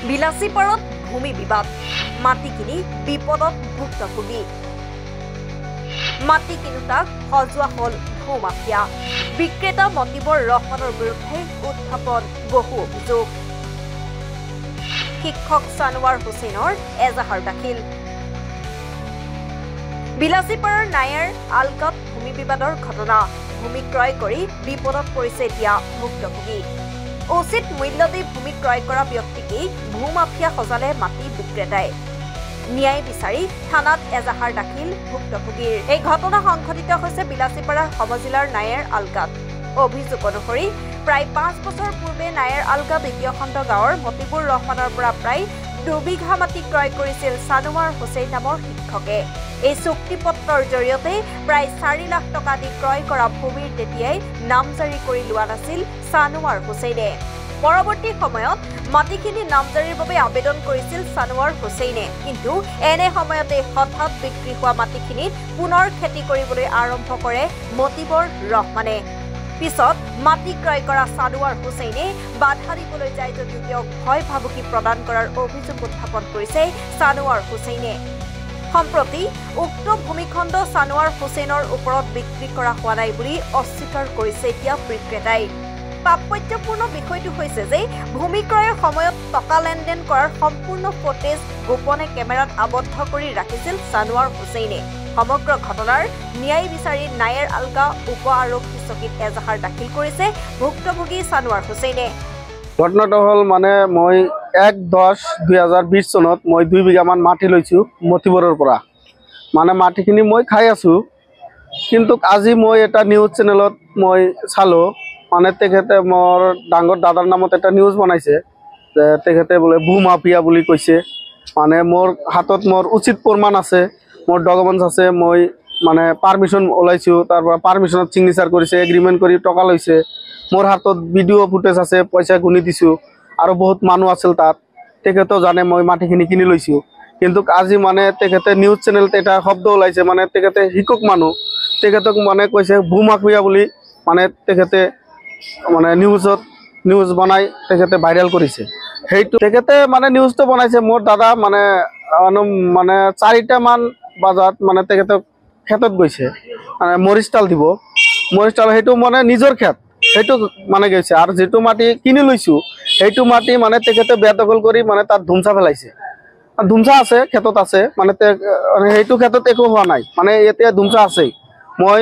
বিলাসীপাৰত ভূমি বিবাদ, মাটি কিনি বিপদত ভুক্তভোগী। মাটি কিনোতাক সজোৱা হল ভূমাফিয়া। বিক্ৰেতা মতিবৰ ৰহমানৰ বিৰুদ্ধে উত্থাপন বহু অভিযোগ। শিক্ষক সানোৱাৰ হুছেইনৰ এজাহাৰ দাখিল। বিলাসীপাৰাৰ নায়াৰ আলকাত ভূমি বিবাদৰ ঘটনা। ভূমি ক্ৰয় কৰি বিপদত পৰিছে এতিয়া ভুক্তভোগী। উচিত মূল্য দি ভূমি ক্ৰয় কৰা ব্যক্তিকেই ভূমাফিয়া সজালে মাটি বিক্ৰেতাই। ন্যায় বিচাৰি থানাত এজাহাৰ দাখিল ভুক্তভোগীৰ। এই ঘটনা সংঘটিত হৈছে বিলাসীপাৰা সমজিলাৰ নায়াৰ আলকাত। অভিযোগ অনুসৰি প্ৰায় 5 বছৰ পূৰ্বে নায়াৰ আলকা দ্বিতীয় খণ্ড গাঁৱৰ মতিবুৰ ৰহমানৰ পৰা প্ৰায় 2 বিঘা মাটি ক্ৰয় কৰিছিল সানোৱাৰ হুছেইন নামৰ শিক্ষকে। এই চুক্তিপত্ৰৰ জৰিয়তে প্ৰায় 4 লাখ টকা দি ক্ৰয় কৰা ভূমিৰ তেতিয়াই নামজাৰি কৰি লোৱা নাছিল সানোৱাৰ হুছেইনে। পৰৱৰ্তী সময়ত মাটিখিনি নামজাৰিৰ বাবে আবেদন কৰিছিল সানোৱাৰ হুছেইনে। কিন্তু এনে সময়তে হঠাৎ বিক্ৰী হোৱা মাটিখিনিত পুনৰ খেতি কৰিবলৈ আৰম্ভ কৰে মতিবৰ ৰহমানে। পিছত মাটি ক্ৰয় কৰা সানোৱাৰ হুছেইনে বাধা দিবলৈ যায় যদিও তেওঁক ভয় ভাবুকি প্ৰদান কৰাৰ অভিযোগ উত্থাপন কৰিছে সানোৱাৰ হুছেইনে। সম্প্ৰতি উক্ত ভূমিখণ্ড সানোৱাৰ হুছেইনৰ ওপৰত বিক্ৰী কৰা হোৱা নাই বুলি অস্বীকাৰ কৰিছে এতিয়া বিক্ৰেতাই। তাৎপৰ্যপূৰ্ণ বিষয়টো হৈছে যে ভূমি ক্ৰয়ৰ সময়ত টকা লেনদেন কৰাৰ সম্পূৰ্ণ ফুটেজ গোপনে কেমেৰাত আবদ্ধ কৰি ৰাখিছিল সানোৱাৰ হুছেইনে। সমগ্ৰ ঘটনাৰ ন্যায় বিচাৰি নায়াৰ আলকা উপ আৰক্ষী চকীত এজাহাৰ দাখিল কৰিছে ভুক্তভোগী সানোৱাৰ হুছেইনে। ঘটনাটো হ'ল মানে মই 1-10-2020 চনত মই 2 বিঘামান মাটি লৈছোঁ মতিবৰৰ পৰা। মানে মাটিখিনি মই খাই আছোঁ, কিন্তু আজি মই এটা নিউজ চেনেলত মই চালোঁ, মানে তেখেতে মোৰ ডাঙৰ দাদাৰ নামত এটা নিউজ বনাইছে যে তেখেতে বোলে ভূমাফিয়া বুলি কৈছে। মানে মোৰ হাতত মোৰ উচিত প্ৰমাণ আছে, মোৰ ডকুমেণ্টছ আছে, মই মানে পাৰ্মিশ্যন ওলাইছোঁ, তাৰ পৰা পাৰ্মিশ্যনত ছিগনেচাৰ কৰিছে, এগ্ৰিমেণ্ট কৰি টকা লৈছে। মোৰ হাতত ভিডিঅ' ফুটেজ আছে, পইচা গুনি দিছোঁ, আৰু বহুত মানুহ আছিল তাত। তেখেতেও জানে মই মাটিখিনি কিনি লৈছোঁ। কিন্তু আজি মানে তেখেতে নিউজ চেনেলত এটা শব্দ ওলাইছে, মানে তেখেতে শিক্ষক মানুহ, তেখেতক মানে কৈছে ভূমাফিয়া বুলি। মানে তেখেতে মানে নিউজ বনাই তেখেতে ভাইৰেল কৰিছে। সেইটো তেখেতে মানে নিউজটো বনাইছে। মোৰ দাদা মানে 4টামান বজাত মানে তেখেতে ক্ষেত্ৰত গৈছে, মানে মৰিষ্টাল দিব। মৰিষ্টাল সেইটো মানে নিজৰ ক্ষেত, সেইটো মানে গৈছে। আৰু যিটো মাটি কিনি লৈছোঁ সেইটো মাটি মানে তেখেতে বেদখল কৰি মানে তাত ধুমচা পেলাইছে। ধুমচা আছে, ক্ষেত্ৰত আছে, মানে সেইটো ক্ষেত্ৰত একো হোৱা নাই, মানে এতিয়া ধুমচা আছেই। মই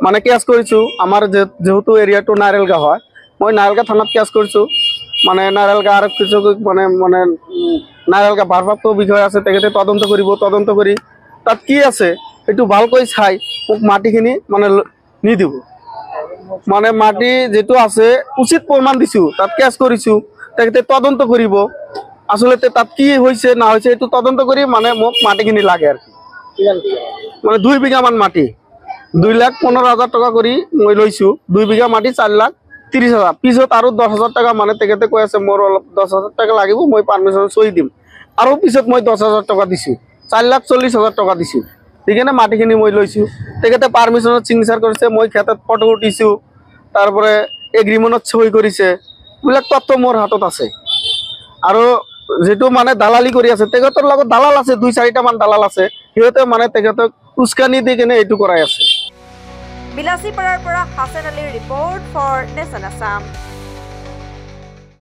মানে কেছ কৰিছোঁ, আমাৰ যেহেতু এৰিয়াটো নাৰেলগাঁও হয়, মই নাৰেলগাঁও থানাত কেছ কৰিছোঁ। মানে নাৰেলগাঁও আৰক্ষী চকীত মানে নাৰেলগাঁও ভাৰপ্ৰাপ্ত বিষয়া আছে, তেখেতে তদন্ত কৰিব। তদন্ত কৰি তাত কি আছে সেইটো ভালকৈ চাই মোক মাটিখিনি মানে নিদিব। মানে মাটি যেটো আছে উচিত প্ৰমাণ দিছোঁ, তাত কেছ কৰিছোঁ, তেখেতে তদন্ত কৰিব। আচলতে তাত কি হৈছে না হৈছে এইটো তদন্ত কৰি মানে মোক মাটিখিনি লাগে আৰু কি। মানে 2 বিঘামান মাটি 2,15,000 টকা কৰি মই লৈছোঁ। 2 বিঘা মাটি 4,30,000। পিছত আৰু 10,000 টকা মানে তেখেতে কৈ আছে মোৰ অলপ 10,000 টকা লাগিব, মই পাৰ্মিশ্যন চহী দিম। আৰু পিছত মই 10,000 টকা দিছোঁ, 4,40,000 টকা দিছোঁ। সেইকাৰণে মাটিখিনি মই লৈছোঁ। তেখেতে পাৰ্মিশ্যনত ছিগনেচাৰ কৰিছে, মই ক্ষেত্ৰত ফটো উঠিছোঁ, তাৰপৰা এগ্ৰিমেণ্টত চহী কৰিছে। এইবিলাক তথ্য মোৰ হাতত আছে। আৰু যিটো মানে দালালি কৰি আছে, তেখেতৰ লগত দালাল আছে, 2-4টামান দালাল আছে, সিহঁতে মানে তেখেতক উস্কানি দি কিনে এইটো কৰাই আছে। বিলাসীপাৰাৰ পৰা হাছেন আলীৰ ৰিপৰ্ট ফৰ নেশ্যন আছাম।